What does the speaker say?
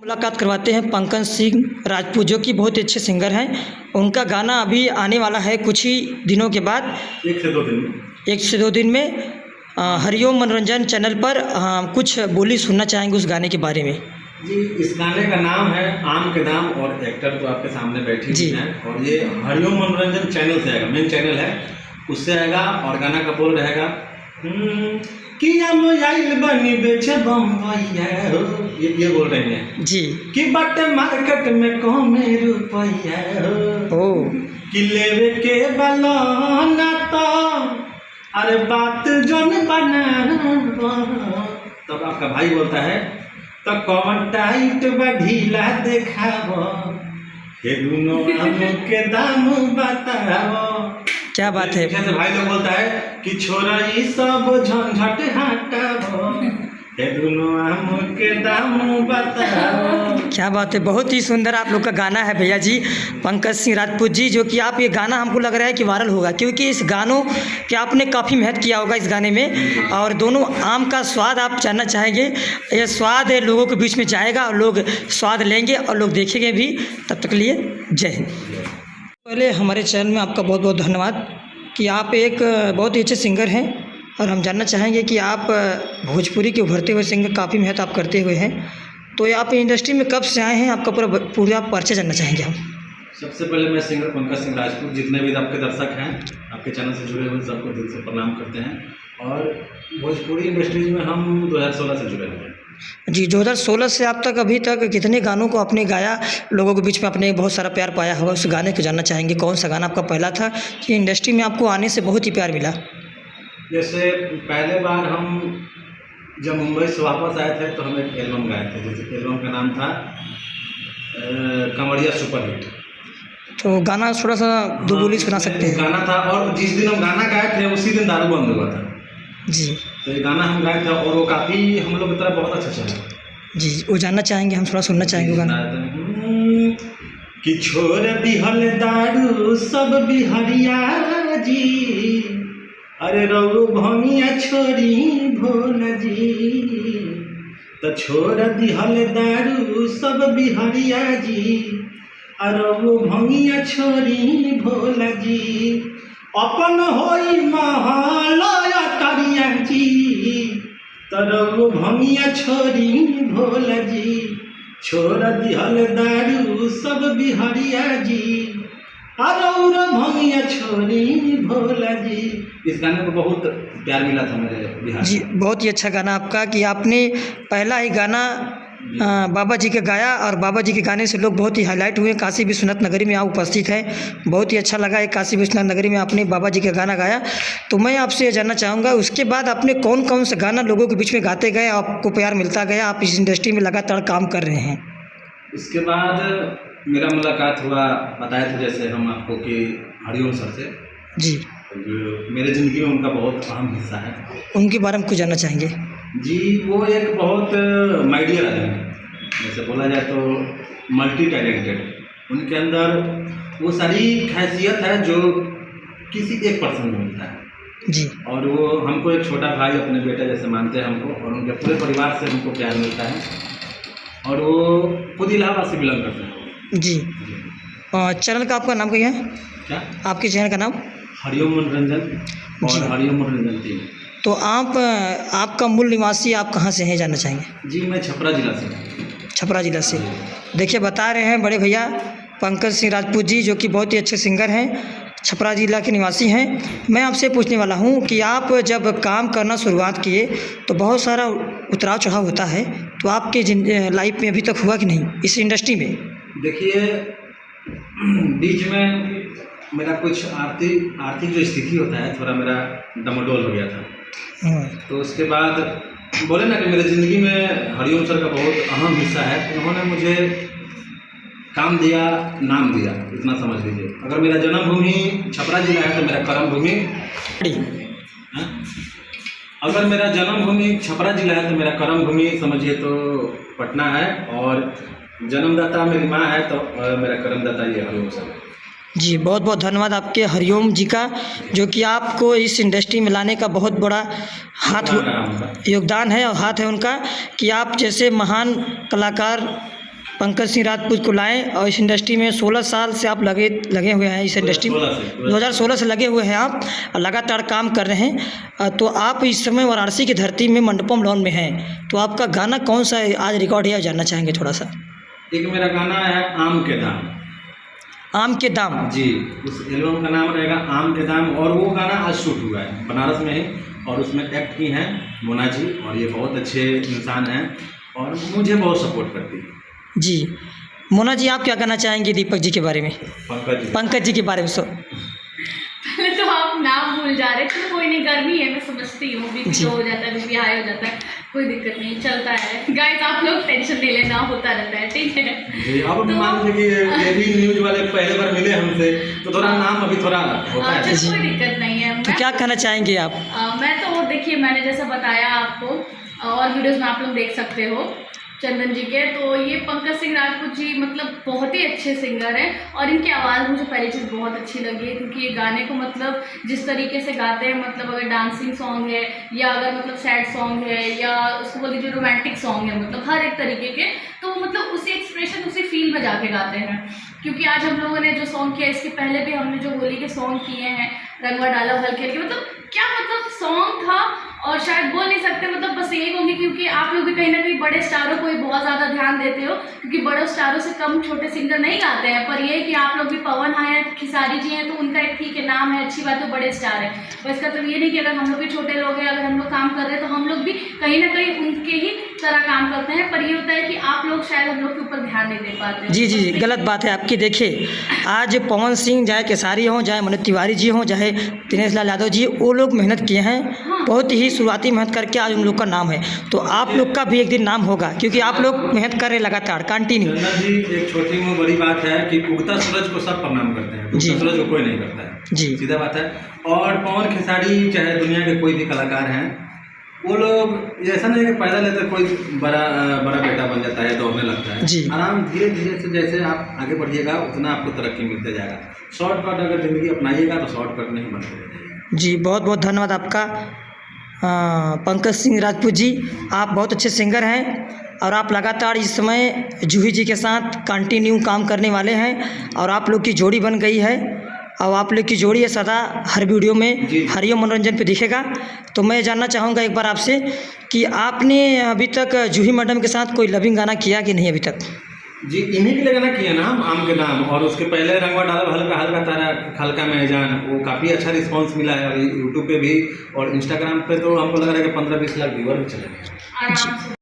मुलाकात करवाते हैं पंकज सिंह राजपूत, जो कि बहुत ही अच्छे सिंगर हैं। उनका गाना अभी आने वाला है कुछ ही दिनों के बाद, 1 से 2 दिन में हरिओम मनोरंजन चैनल पर कुछ बोली सुनना चाहेंगे उस गाने के बारे में। जी, इस गाने का नाम है आम के दाम और एक्टर तो आपके सामने बैठी हुई हैं और ये हरिओम मनोरंजन चैनल से आएगा, मेन चैनल है उससे आएगा और गाना का बोल रहेगा किया मोबाइल बनी बेचे बम्बैया हो, ये बोल रही हैं जी। कि बट मार्केट में कमे रुपया हो, कि लेवे के बलाना तो अरे बात जोन बना। तब आपका भाई बोलता है तो कौन टाइट बढ़ीला देखावो, हे दोनों आम के दाम बताओ। क्या बात है। जैसे भाई लोग बोलता है कि छोरा ये सब झंझट हटावो, हे दोनों आम के दाम बताओ। क्या बात है, बहुत ही सुंदर आप लोग का गाना है भैया जी, पंकज सिंह राजपूत जी। जो कि आप ये गाना हमको लग रहा है कि वायरल होगा, क्योंकि इस गानों के आपने काफ़ी मेहनत किया होगा इस गाने में। और दोनों आम का स्वाद आप जानना चाहेंगे, ये स्वाद है लोगों के बीच में जाएगा और लोग स्वाद लेंगे और लोग देखेंगे भी। तब तक के लिए जय हिंद। पहले हमारे चैनल में आपका बहुत बहुत धन्यवाद कि आप एक बहुत ही अच्छे सिंगर हैं और हम जानना चाहेंगे कि आप भोजपुरी के उभरते हुए सिंगर, काफ़ी मेहनत आप करते हुए हैं, तो ये आप इंडस्ट्री में कब से आए हैं, आपका पूरा परिचय जानना चाहेंगे हम। सबसे पहले मैं सिंगर पंकज सिंह राजपूत, जितने भी आपके दर्शक हैं आपके चैनल से जुड़े हुए सबको दिल से प्रणाम करते हैं। और भोजपुरी इंडस्ट्रीज में हम 2016 से जुड़े हुए हैं। जी, 2016 से आप तक अभी तक कितने गानों को आपने गाया, लोगों के बीच में आपने बहुत सारा प्यार पाया होगा, उस गाने को जानना चाहेंगे। कौन सा गाना आपका पहला था कि इंडस्ट्री में आपको आने से बहुत ही प्यार मिला? जैसे पहले बार हम जब मुंबई से वापस आए थे तो हम एक एल्बम गाए थे, जैसे एल्बम का नाम था कमरिया सुपरहिट। तो गाना थोड़ा सा दो बोली सुना सकते हैं? गाना था और जिस दिन हम गाना गाए थे उसी दिन दारू बंद हुआ था जी। तो ये गाना हम गाए थे और वो काफ़ी हम लोग की तरफ बहुत अच्छा चला जी। वो जानना चाहेंगे, हम थोड़ा सुनना चाहेंगे गाना। कि छोड़ दिहल दारू सब बिहरिया जी, अरे रघु भमिया छोरी भोला जी, तो छोड़ दिहल दारू सब बिहरिया जी, अरे रघु भमिया छोरी भोला जी, अपन होई महालया तरिया जी, तो रघु भमिया छोरी भोला जी, छोड़ दिहल दारू सब बिहरिया जी, और भंगिया छोरी भोला जी। इस गाने को बहुत प्यार मिला था मेरे बिहार जी। बहुत ही अच्छा गाना आपका कि आपने पहला ही गाना बाबा जी का गाया और बाबा जी के गाने से लोग बहुत ही हाईलाइट हुए। काशी विश्वनाथ नगरी में आप उपस्थित हैं, बहुत ही अच्छा लगा है काशी विश्वनाथ नगरी में आपने बाबा जी का गाना गाया। तो मैं आपसे ये जानना चाहूँगा, उसके बाद आपने कौन कौन सा गाना लोगों के बीच में गाते गए, आपको प्यार मिलता गया, आप इस इंडस्ट्री में लगातार काम कर रहे हैं? इसके बाद मेरा मुलाकात हुआ, बताया था जैसे हम आपको कि हरिओम सर से जी। मेरे ज़िंदगी में उनका बहुत अहम हिस्सा है। उनके बारे में कुछ जानना चाहेंगे? जी, वो एक बहुत माइडियर आदमी है, जैसे बोला जाए तो मल्टी टैलेंटेड। उनके अंदर वो सारी खासियत है जो किसी एक पर्सन में मिलता है जी। और वो हमको एक छोटा भाई, अपने बेटा जैसे मानते हैं हमको, और उनके पूरे परिवार से हमको प्यार मिलता है। और वो खुद इलाहाबाद से बिलोंग करते हैं जी। चैनल का आपका नाम क्या है? क्या आपके चैनल का नाम? हरिओम मनोरंजन और हरिओम मनोरंजन 3। तो आपका मूल निवासी आप कहाँ से हैं, जानना चाहेंगे? जी, मैं छपरा जिला से हूँ। छपरा जिला से। देखिए, बता रहे हैं बड़े भैया पंकज सिंह राजपूत जी, जो कि बहुत ही अच्छे सिंगर हैं, छपरा जिला के निवासी हैं। मैं आपसे पूछने वाला हूं कि आप जब काम करना शुरुआत किए तो बहुत सारा उतराव चढ़ाव होता है, तो आपके लाइफ में अभी तक हुआ कि नहीं इस इंडस्ट्री में? देखिए, बीच में मेरा कुछ आर्थिक जो स्थिति होता है, थोड़ा मेरा डमाडोल हो गया था। तो उसके बाद बोले ना कि मेरे ज़िंदगी में हरिओम सर का बहुत अहम हिस्सा है। उन्होंने मुझे काम दिया, नाम दिया, इतना समझ लीजिए। अगर मेरा जन्मभूमि छपरा जिला है तो मेरा कर्म भूमि, अगर मेरा जन्मभूमि छपरा जिला है तो मेरा कर्म भूमि समझिए तो पटना है, और जन्मदाता मेरी माँ है तो मेरा कर्मदाता ये हरिओम सर। जी, बहुत बहुत धन्यवाद आपके हरिओम जी का, जो कि आपको इस इंडस्ट्री में लाने का बहुत बड़ा योगदान है और हाथ है उनका, कि आप जैसे महान कलाकार पंकज सिंह राजपूत को लाएं और इस इंडस्ट्री में 16 साल से आप लगे हुए हैं इस इंडस्ट्री में। 2016 से लगे हुए हैं आप और लगातार काम कर रहे हैं। तो आप इस समय वाराणसी की धरती में मंडपम लॉन में हैं, तो आपका गाना कौन सा आज रिकॉर्ड है जानना चाहेंगे थोड़ा सा। एक मेरा गाना है आम के दाम। आम के दाम जी, उस एल्बम का नाम रहेगा आम के दाम। और वो गाना आज शूट हुआ है बनारस में ही, और उसमें एक्ट की हैं मोना जी, और ये बहुत अच्छे इंसान हैं और मुझे बहुत सपोर्ट करती है जी। मोना जी, आप क्या कहना चाहेंगे दीपक जी के बारे में? पंकज जी के बारे में पहले तो आप नाम भूल जा रहे थे। कोई नहीं, गर्मी है, मैं समझती हूँ, बीपी लो हो जाता है, बीपी हाई हो जाता है, कोई दिक्कत नहीं, चलता है। गाइस आप लोग टेंशन नहीं लेना, होता रहता है, ठीक है जी। अब तो मान लीजिए कि ये भी न्यूज वाले पहले बार मिले हमसे, तो थोड़ा नाम अभी थोड़ा होता है। कोई दिक्कत नहीं है। तो क्या कहना चाहेंगे आप? मैं तो देखिए, मैंने जैसा बताया आपको और वीडियोज़ में आप लोग देख सकते हो चंदन जी के, तो ये पंकज सिंह राजपूत जी मतलब बहुत ही अच्छे सिंगर हैं। और इनकी आवाज़ मुझे पहली चीज़ बहुत अच्छी लगी है, क्योंकि ये गाने को मतलब जिस तरीके से गाते हैं, मतलब अगर डांसिंग सॉन्ग है या अगर मतलब सैड सॉन्ग है या उसको बोल दीजिए रोमांटिक सॉन्ग है, मतलब हर एक तरीके के, तो मतलब उसी एक्सप्रेशन उसी फील में जाके गाते हैं। क्योंकि आज हम लोगों ने जो सॉन्ग किया, इसके पहले भी हमने जो होली के सॉन्ग किए हैं, रंगवा डाला हल्के हल्के, मतलब क्या मतलब सॉन्ग था। और शायद बोल नहीं सकते, मतलब बस यही कहूँगी, क्योंकि आप लोग भी कहीं ना कहीं बड़े स्टारों को ही बहुत ज़्यादा ध्यान देते हो, क्योंकि बड़े स्टारों से कम छोटे सिंगर नहीं गाते हैं। पर ये कि आप लोग भी पवन हैं, खेसारी जी हैं, तो उनका एक ठीक है नाम है, अच्छी बात है, बड़े स्टार है। बस इसका तो ये नहीं कि अगर हम लोग भी छोटे लोग हैं, अगर हम लोग काम कर रहे हैं, तो हम लोग भी कहीं ना कहीं उनके ही तरह काम करते हैं। पर ये होता है कि आप लोग शायद हम लोग के ऊपर ध्यान नहीं दे पाते। जी जी, गलत बात है आपकी। देखिए, आज पवन सिंह, चाहे खेसारी हों, चाहे मनोज तिवारी जी हों, चाहे दिनेश लाल यादव जी, वो लोग मेहनत किए हैं, बहुत ही शुरुआती मेहनत करके आज उन लोग का नाम है। तो आप लोग का भी एक दिन नाम होगा, क्योंकि आप लोग मेहनत कर रहे लगातार, कंटिन्यू। जी, एक छोटी में बड़ी बात है कि उगता सूरज को सब प्रणाम करते हैं, उगता सूरज को कोई नहीं करता है जी, सीधा बात है। और पवन खेसारी चाहे दुनिया के कोई भी कलाकार हैं, वो लोग ऐसा नहीं कि पैदा लेते कोई बड़ा बेटा बन जाता है, दौड़ने लगता है जी। आराम धीरे धीरे से जैसे आप आगे बढ़िएगा उतना आपको तरक्की मिलते जाएगा। शॉर्टकट अगर ज़िंदगी अपनाइएगा तो शॉर्टकट नहीं बनते रहेगा। जी, बहुत बहुत धन्यवाद आपका पंकज सिंह राजपूत जी। आप बहुत अच्छे सिंगर हैं और आप लगातार इस समय जूही जी के साथ कंटिन्यू काम करने वाले हैं, और आप लोग की जोड़ी बन गई है, और आप लोग की जोड़ी है सदा हर वीडियो में हरिओम मनोरंजन पे दिखेगा। तो मैं जानना चाहूँगा एक बार आपसे कि आपने अभी तक जूही मैडम के साथ कोई लविंग गाना किया कि नहीं अभी तक? जी, इन्हीं के लिए गाना किया ना हम, आम के नाम। और उसके पहले रंगवा डाला हल्का हल्का तारा खलका में जान, वो काफ़ी अच्छा रिस्पांस मिला है। और यूट्यूब पे भी और इंस्टाग्राम पे तो हमको लग रहा है कि 15-20 लाख व्यूअर भी चले गए।